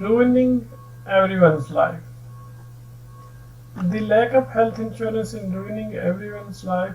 ruining everyone's life. The lack of health insurance in ruining everyone's life,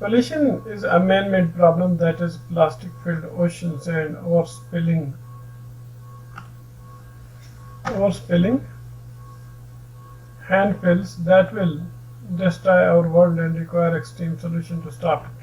Pollution is a man-made problem, that is plastic-filled oceans and overspilling landfills that will destroy our world and require extreme solution to stop it.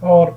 4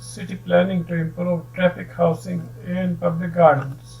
city planning to improve traffic, housing and public gardens।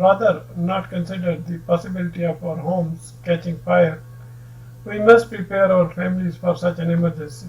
rather not consider the possibility of our homes catching fire, we must prepare our families for such an emergency।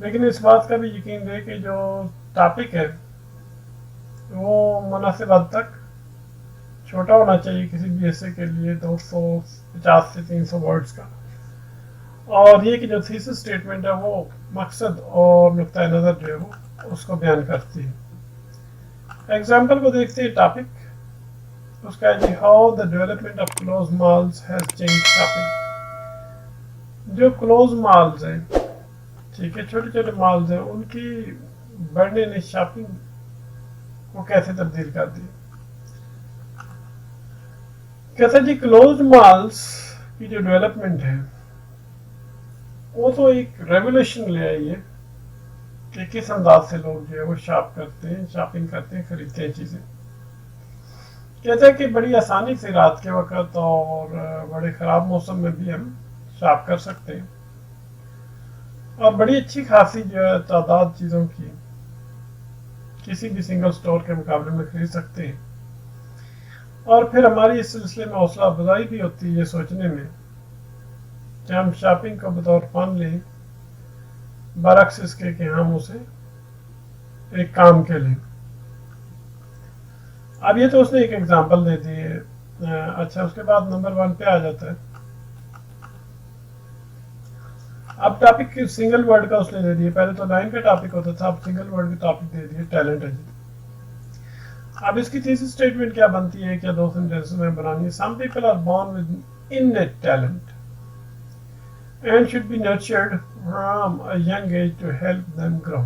لیکن اس بات کا بھی یقین رہے کہ جو topic ہے وہ مناسب حد تک چھوٹا ہونا چاہیے کسی بھی ایسے کے لیے 250 سے 300 ورڈز کا، اور یہ کہ جو تھیسس اسٹیٹمنٹ ہے وہ مقصد اور نقطۂ نظر جو ہے وہ اس کو بیان کرتی ہے۔ ایگزامپل کو دیکھتے ہیں ٹاپک اس کا ہے جی how the development of close malls has change shopping. جو کلوز مالز ہیں، ٹھیک ہے، چھوٹے چھوٹے مالز ہیں، ان کی بڑھنے نے شاپنگ کو کیسے تبدیل کر دی۔ کہتا جی کلوز مالز کی جو ڈیولپمنٹ ہے وہ تو ایک ریولیوشن لے آئی ہے کہ کس انداز سے لوگ جو ہے وہ شاپنگ کرتے ہیں، خریدتے ہیں چیزیں۔ کہتے ہیں کہ بڑی آسانی سے رات کے وقت اور بڑے خراب موسم میں بھی ہم شاپ کر سکتے ہیں، اور بڑی اچھی خاصی جو ہے تعداد چیزوں کی کسی بھی سنگل سٹور کے مقابلے میں خرید سکتے ہیں، اور پھر ہماری اس سلسلے میں حوصلہ افزائی بھی ہوتی ہے یہ سوچنے میں کہ ہم شاپنگ کو بطور فن لیں، برعکس اس کے کہ ہم اسے ایک کام کے لیں۔ اب یہ تو اس نے ایک ایگزامپل دے دی ہے۔ اچھا، اس کے بعد نمبر 1 پہ آ جاتا ہے۔ اب ٹاپک سنگل ورڈ کا اس نے دے دیا، پہلے تو لائن کا ٹاپک ہوتا تھا، اب سنگل ورڈ کا ٹاپک دے دیا، ٹیلنٹ ہے جی۔ اب اس کی تیسری اسٹیٹمنٹ کیا بنتی ہے، کیا 2 سینٹینس میں بنانی ہے۔ Some people are born with innate talent and should be nurtured from a young age to help them grow۔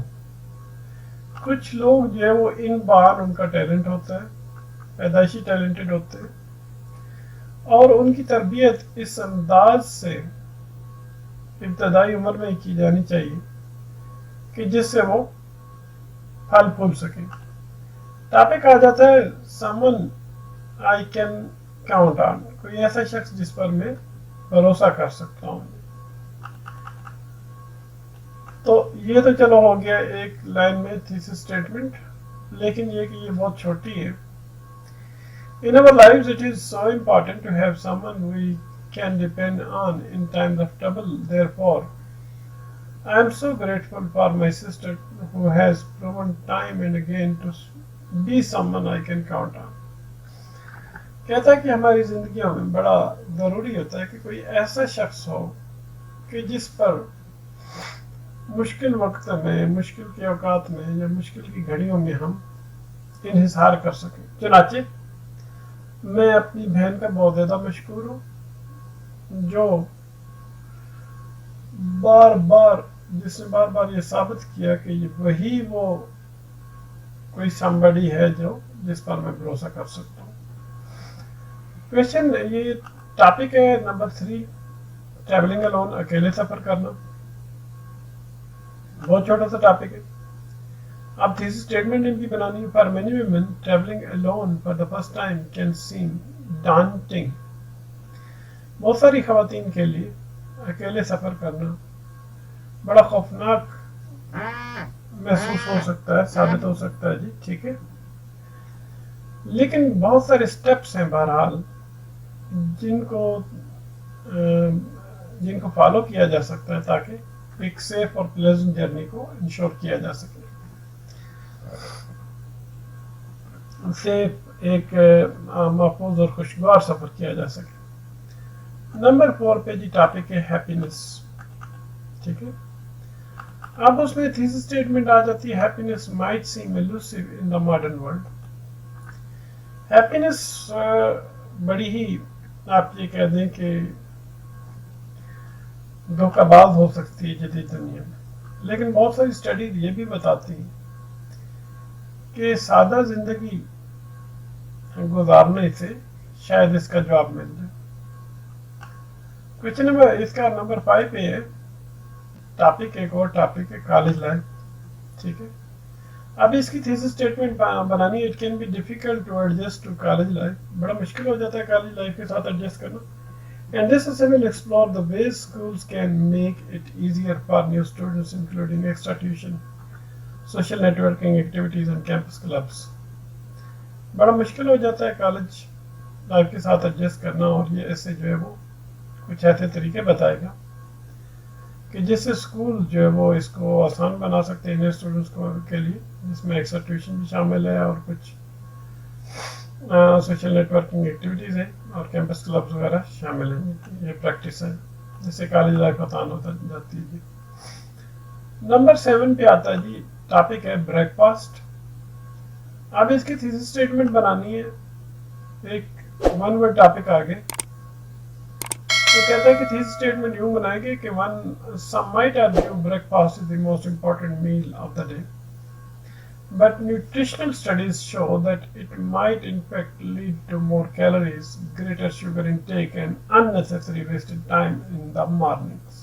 کچھ لوگ جو ہے وہ ان بار ان کا ٹیلنٹ ہوتا ہے، پیدائشی ٹیلنٹڈ ہوتے ہیں، اور ان کی تربیت اس انداز سے ابتدائی عمر میں کی جانی چاہیے کہ جس سے وہ پھل پھول سکیں۔ ٹاپک آ جاتا ہے someone I can count on، کوئی ایسا شخص جس پر میں بھروسہ کر سکتا ہوں۔ تو یہ تو چلو ہو گیا ایک لائن میں تھیسس اسٹیٹمنٹ، لیکن یہ کہ یہ بہت چھوٹی ہے۔ In our lives it is so important to have someone we can depend on in times of trouble. Therefore, I am so grateful for my sister who has proven time and again to be someone I can count on۔ کہتا ہے کہ ہماری زندگیوں میں بڑا ضروری ہوتا ہے کہ کوئی ایسا شخص ہو کہ جس پر مشکل وقت میں، مشکل کے اوقات میں یا مشکل کی گھڑیوں میں ہم انحصار کر سکیں۔ چنانچہ میں اپنی بہن کا بہت زیادہ مشکور ہوں جو جس نے بار بار یہ ثابت کیا کہ وہی وہ کوئی somebody ہے جس پر میں بھروسہ کر سکتا ہوں۔ کویشچن، یہ ٹاپک ہے نمبر 3، ٹریولنگ الون، اکیلے سفر کرنا۔ بہت چھوٹا سا ٹاپک ہے۔ اب تھیسس اسٹیٹمنٹ ان کی بنانی ہے۔ For many women travelling alone for the first time can same daunting. بہت ساری خواتین کے لیے اکیلے سفر کرنا بڑا خوفناک محسوس ہو سکتا ہے، ثابت ہو سکتا ہے جی، ٹھیک ہے، لیکن بہت سارے سٹیپس ہیں بہرحال جن کو فالو کیا جا سکتا ہے تاکہ ایک سیف اور پلیزنٹ جرنی کو انشور کیا جا سکے، سیف ایک محفوظ اور خوشگوار سفر کیا جا سکے۔ نمبر 4 پہ جی ٹاپک ہے ہیپینس، ٹھیک ہے۔ اب اس میں تھیسس اسٹیٹمنٹ آ جاتی ہے happiness might seem elusive in the modern world. Happiness بڑی ہی آپ یہ کہہ دیں کہ دھوکہ باز ہو سکتی ہے جدید دنیا میں، لیکن بہت ساری اسٹڈیز یہ بھی بتاتی ہیں کہ سادہ زندگی گزارنے سے شاید اس کا جواب مل جائے۔ کویشچن نمبر اس کا نمبر 5 پہ ہے ٹاپک، ایک اور ٹاپک ہے کالج لائف، ٹھیک ہے۔ اب اس کی تھیسس اسٹیٹمنٹ بنانی ہے، it can be difficult to adjust to college life, بڑا مشکل ہو جاتا ہے کالج لائف کے ساتھ ایڈجسٹ کرنا۔ And this essay will explore the ways schools can make it easier for new students including extra tuition, social networking activities and campus clubs. بڑا مشکل ہو جاتا ہے کالج لائف کے ساتھ ایڈجسٹ کرنا، اور یہ ایسے جو ہے وہ کچھ ایسے طریقے بتائے گا کہ جس سے اسکول جو ہے وہ اس کو آسان بنا سکتے ہیں انہیں اسٹوڈنٹس کو کے لیے، جس میں ایکسٹرا ٹیوشن بھی شامل ہے اور کچھ سوشل نیٹورکنگ ایکٹیویٹیز ہیں اور کیمپس کلبز وغیرہ شامل ہیں. یہ پریکٹس ہے جس سے کالج لائف آسان ہوتا جاتی ہے. نمبر 7 پہ آتا ہے جی، ٹاپک ہے بریک فاسٹ. اب اس کی تھیسس اسٹیٹمنٹ بنانی ہے. ایک 1 ورڈ ٹاپک آگے تو کہتا ہے کہ تھیسس اسٹیٹمنٹ یوں بنائیں گے کہ some might argue breakfast is the most important meal of the day, but nutritional studies show that it might in fact lead to more calories, greater sugar intake and unnecessary wasted time in the mornings.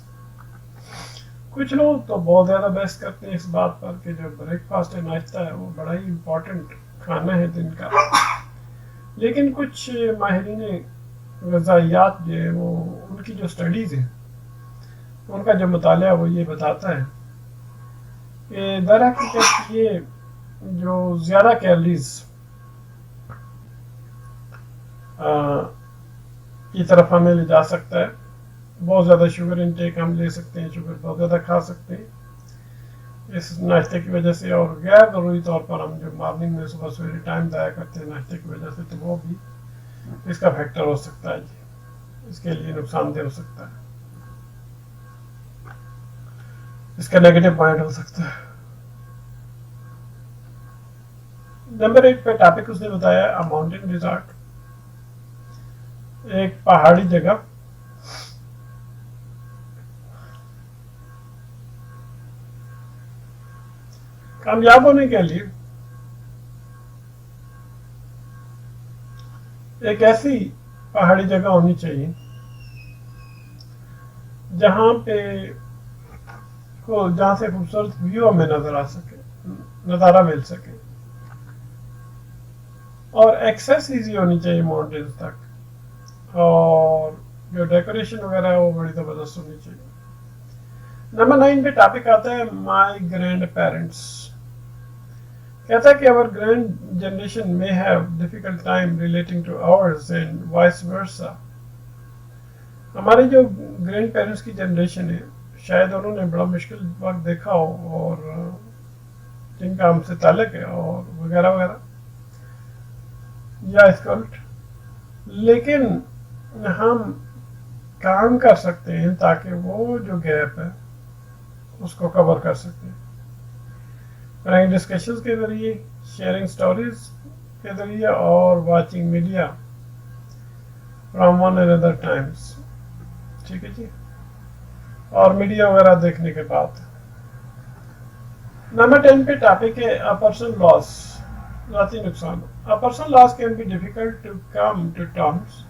کچھ لوگ تو بہت زیادہ بحث کرتے ہیں اس بات پر کہ جو بریک فاسٹ ہے، ناشتہ ہے، وہ بڑا ہی امپورٹنٹ کھانا ہے دن کا، لیکن کچھ ماہرین غذائیات جو ہے وہ ان کی جو اسٹڈیز ہیں ان کا جو مطالعہ وہ یہ بتاتا ہے کہ در حقیقت یہ جو زیادہ کیلریز کی طرف ہمیں لے جا سکتا ہے، بہت زیادہ شوگر انٹیک ہم لے سکتے ہیں، شوگر بہت زیادہ کھا سکتے ہیں اس ناشتے کی وجہ سے، اور غیر ضروری طور پر ہم جو مارننگ میں صبح سویرے ٹائم ضائع کرتے ہیں ناشتے کی وجہ سے، تو وہ بھی اس کا فیکٹر ہو سکتا ہے جی، اس کے لیے نقصان دہ ہو سکتا ہے، اس کا نیگیٹو پوائنٹ ہو سکتا ہے. نمبر 8 پہ ٹاپک اس نے بتایا ماؤنٹین ریزارٹ، ایک پہاڑی جگہ. کامیاب ہونے کے لیے ایک ایسی پہاڑی جگہ ہونی چاہیے جہاں سے خوبصورت ویو ہمیں نظر آ سکے، نظارہ مل سکے، اور ایکسیس ایزی ہونی چاہیے ماؤنٹینز تک، اور جو ڈیکوریشن وغیرہ ہے وہ بڑی زبردست ہونی چاہیے. نمبر 9 پہ ٹاپک آتا ہے مائی گرینڈ پیرنٹس. کہتا ہے کہ our grand generation may have difficult time relating to ours and vice versa. ہمارے جو گرینڈ پیرنٹس کی جنریشن ہے شاید انہوں نے بڑا مشکل وقت دیکھا ہو اور جن کا ہم سے تعلق ہے اور وغیرہ وغیرہ یا اس کا الٹ، لیکن ہم کام کر سکتے ہیں تاکہ وہ جو گیپ ہے اس کو کور کر سکیں، فرینک ڈسکشنز کے ذریعے، شیئرنگ سٹوریز کے ذریعے، اور watching media from one and other Times. ٹھیک ہے جی، اور میڈیا وغیرہ دیکھنے کے بعد. نمبر 10 پہ ٹاپک ہے پرسنل لاس، ذاتی نقصان. Personal loss can be difficult to come to terms.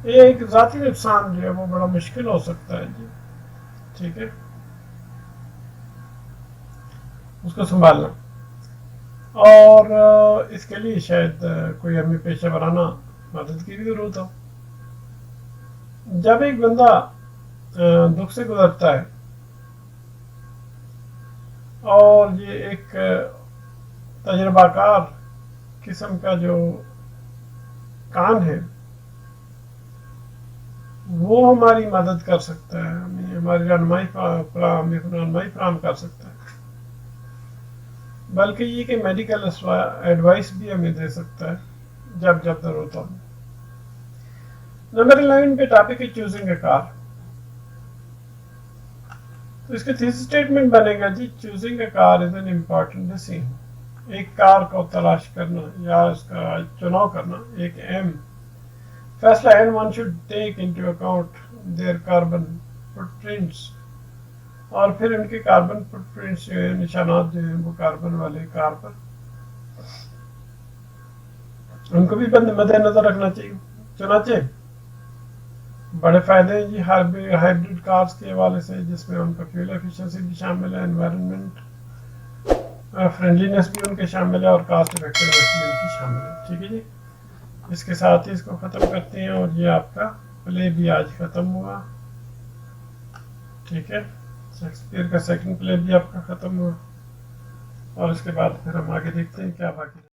ایک ذاتی نقصان جو ہے وہ بڑا مشکل ہو سکتا ہے جی، ٹھیک ہے، اس کو سنبھالنا، اور اس کے لیے شاید کوئی ہمیں پیشہ ورانہ مدد کی بھی ضرورت ہو. جب ایک بندہ دکھ سے گزرتا ہے اور یہ ایک تجربہ کار قسم کا جو کام ہے وہ ہماری مدد کر سکتا ہے، ہماری رہنمائی فراہم کر سکتا ہے، بلکہ یہ کہ میڈیکل ایڈوائس بھی ہمیں دے سکتا ہے جب ضرورت ہو. نمبر 11 پہ ٹاپک ہے چوزنگ اے کار. تو اس کا تھیسس اسٹیٹمنٹ بنے گا جی، choosing a car is an important decision. ایک کار کو تلاش کرنا یا اس کا چناؤ کرنا ایک اہم فیصلہ ہے. One should take into account their carbon footprints, اور پھر ان کے کاربن فٹ پرنٹس جو ہے، نشانات جو ہیں وہ کاربن والے کار پر، ان کو بھی مد نظر رکھنا چاہیے. چنانچہ بڑے فائدے ہیں جی ہائیبریڈ کارز کے حوالے سے، جس میں ان کا فیول ایفیشنسی بھی شامل ہے، انوائرمنٹ فرینڈلینس بھی ان کے شامل ہے، اور کاسٹ افیکٹیونیس بھی ان کی شامل ہے. ٹھیک ہے جی، اس کے ساتھ ہی اس کو ختم کرتے ہیں، اور یہ آپ کا پلے بھی آج ختم ہوا. ٹھیک ہے، شیکسپیئر کا سیکنڈ پلے بھی آپ کا ختم ہوا، اور اس کے بعد پھر ہم آگے دیکھتے ہیں کیا باقی